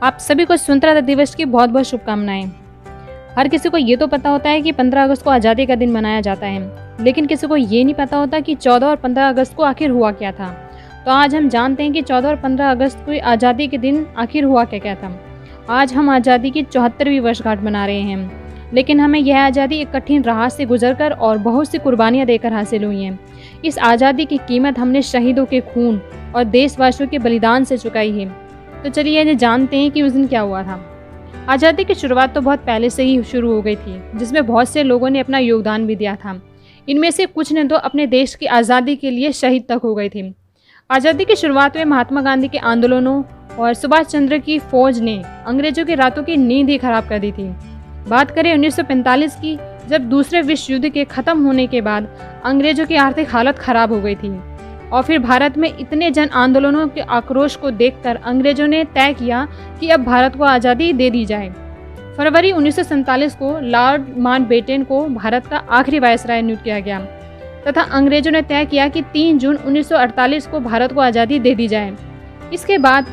आप सभी को स्वतंत्रता दिवस की बहुत बहुत शुभकामनाएं। हर किसी को ये तो पता होता है कि 15 अगस्त को आज़ादी का दिन मनाया जाता है, लेकिन किसी को ये नहीं पता होता कि 14 और 15 अगस्त को आखिर हुआ क्या था। तो आज हम जानते हैं कि 14 और 15 अगस्त को आज़ादी के दिन आखिर हुआ क्या क्या था। आज हम आज़ादी की 74वीं वर्षगांठ मना रहे हैं, लेकिन हमें यह आज़ादी एक कठिन राह से गुजरकर और बहुत सी कुर्बानियाँ देकर हासिल हुई हैं। इस आज़ादी की कीमत हमने शहीदों के खून और देशवासियों के बलिदान से चुकाई है। तो चलिए ये जानते हैं कि उस दिन क्या हुआ था। आज़ादी की शुरुआत तो बहुत पहले से ही शुरू हो गई थी, जिसमें बहुत से लोगों ने अपना योगदान भी दिया था। इनमें से कुछ ने तो अपने देश की आज़ादी के लिए शहीद तक हो गए थे। आज़ादी की शुरुआत में महात्मा गांधी के आंदोलनों और सुभाष चंद्र की फौज ने अंग्रेजों की रातों की नींद ही खराब कर दी थी। बात करें 1945 की, जब दूसरे विश्व युद्ध के खत्म होने के बाद अंग्रेजों की आर्थिक हालत खराब हो गई थी और फिर भारत में इतने जन आंदोलनों के आक्रोश को देखकर अंग्रेजों ने तय किया कि अब भारत को आज़ादी दे दी जाए। फरवरी 1947 को लॉर्ड माउंटबेटन को भारत का आखिरी वायसराय नियुक्त किया गया तथा अंग्रेजों ने तय किया कि 3 जून 1948 को भारत को आज़ादी दे दी जाए। इसके बाद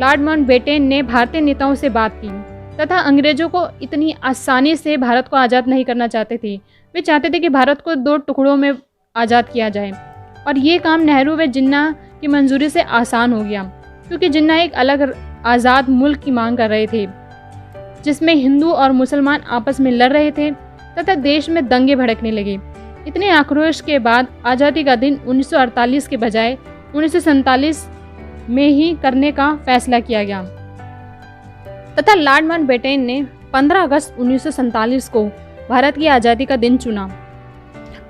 लॉर्ड माउंटबेटन ने भारतीय नेताओं से बात की तथा अंग्रेजों को इतनी आसानी से भारत को आज़ाद नहीं करना चाहते थे। वे चाहते थे कि भारत को 2 टुकड़ों में आज़ाद किया जाए और ये काम नेहरू व जिन्ना की मंजूरी से आसान हो गया, क्योंकि जिन्ना एक अलग आज़ाद मुल्क की मांग कर रहे थे, जिसमें हिंदू और मुसलमान आपस में लड़ रहे थे तथा देश में दंगे भड़कने लगे। इतने आक्रोश के बाद आज़ादी का दिन 1948 के बजाय 1947 में ही करने का फैसला किया गया तथा लॉर्ड माउंटबेटन ने 15 अगस्त 1947 को भारत की आज़ादी का दिन चुना।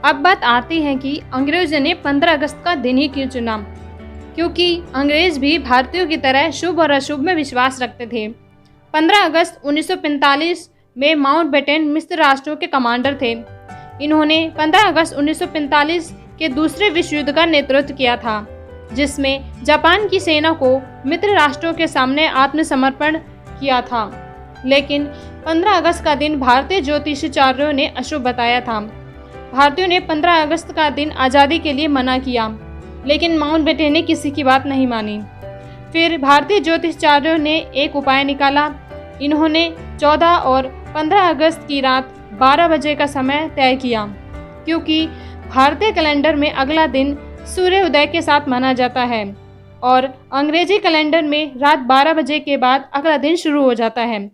अब बात आती है कि अंग्रेजों ने 15 अगस्त का दिन ही क्यों चुना, क्योंकि अंग्रेज भी भारतीयों की तरह शुभ और अशुभ में विश्वास रखते थे। 15 अगस्त 1945 में माउंटबेटन मिस्र राष्ट्रों के कमांडर थे। इन्होंने 15 अगस्त 1945 के दूसरे विश्व युद्ध का नेतृत्व किया था, जिसमें जापान की सेना को मित्र राष्ट्रों के सामने आत्मसमर्पण किया था। लेकिन 15 अगस्त का दिन भारतीय ज्योतिषाचार्यों ने अशुभ बताया था। भारतीयों ने 15 अगस्त का दिन आज़ादी के लिए मना किया, लेकिन माउंटबेटन ने किसी की बात नहीं मानी। फिर भारतीय ज्योतिषाचार्यों ने एक उपाय निकाला। इन्होंने 14 और 15 अगस्त की रात 12 बजे का समय तय किया, क्योंकि भारतीय कैलेंडर में अगला दिन सूर्योदय के साथ माना जाता है और अंग्रेजी कैलेंडर में रात 12 बजे के बाद अगला दिन शुरू हो जाता है।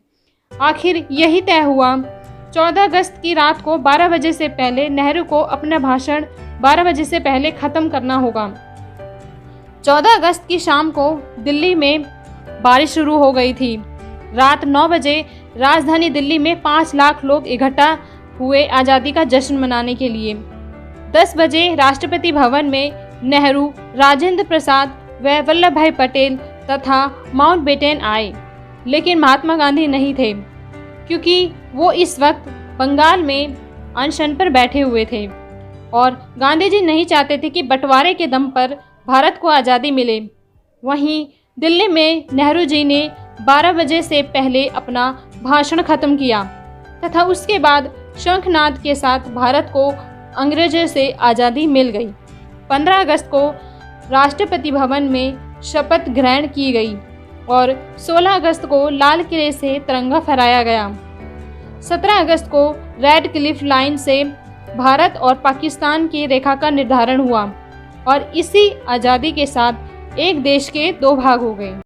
आखिर यही तय हुआ। 14 अगस्त की रात को 12 बजे से पहले नेहरू को अपना भाषण 12 बजे से पहले ख़त्म करना होगा। 14 अगस्त की शाम को दिल्ली में बारिश शुरू हो गई थी। रात 9 बजे राजधानी दिल्ली में 5 लाख लोग इकट्ठा हुए आज़ादी का जश्न मनाने के लिए। 10 बजे राष्ट्रपति भवन में नेहरू, राजेंद्र प्रसाद व वल्लभ भाई पटेल तथा माउंटबेटन आए, लेकिन महात्मा गांधी नहीं थे, क्योंकि वो इस वक्त बंगाल में अनशन पर बैठे हुए थे और गांधी जी नहीं चाहते थे कि बंटवारे के दम पर भारत को आज़ादी मिले। वहीं दिल्ली में नेहरू जी ने 12 बजे से पहले अपना भाषण खत्म किया तथा उसके बाद शंखनाद के साथ भारत को अंग्रेजों से आज़ादी मिल गई। 15 अगस्त को राष्ट्रपति भवन में शपथ ग्रहण की गई और 16 अगस्त को लाल किले से तिरंगा फहराया गया। 17 अगस्त को रेड क्लिफ लाइन से भारत और पाकिस्तान की रेखा का निर्धारण हुआ और इसी आज़ादी के साथ एक देश के 2 भाग हो गए।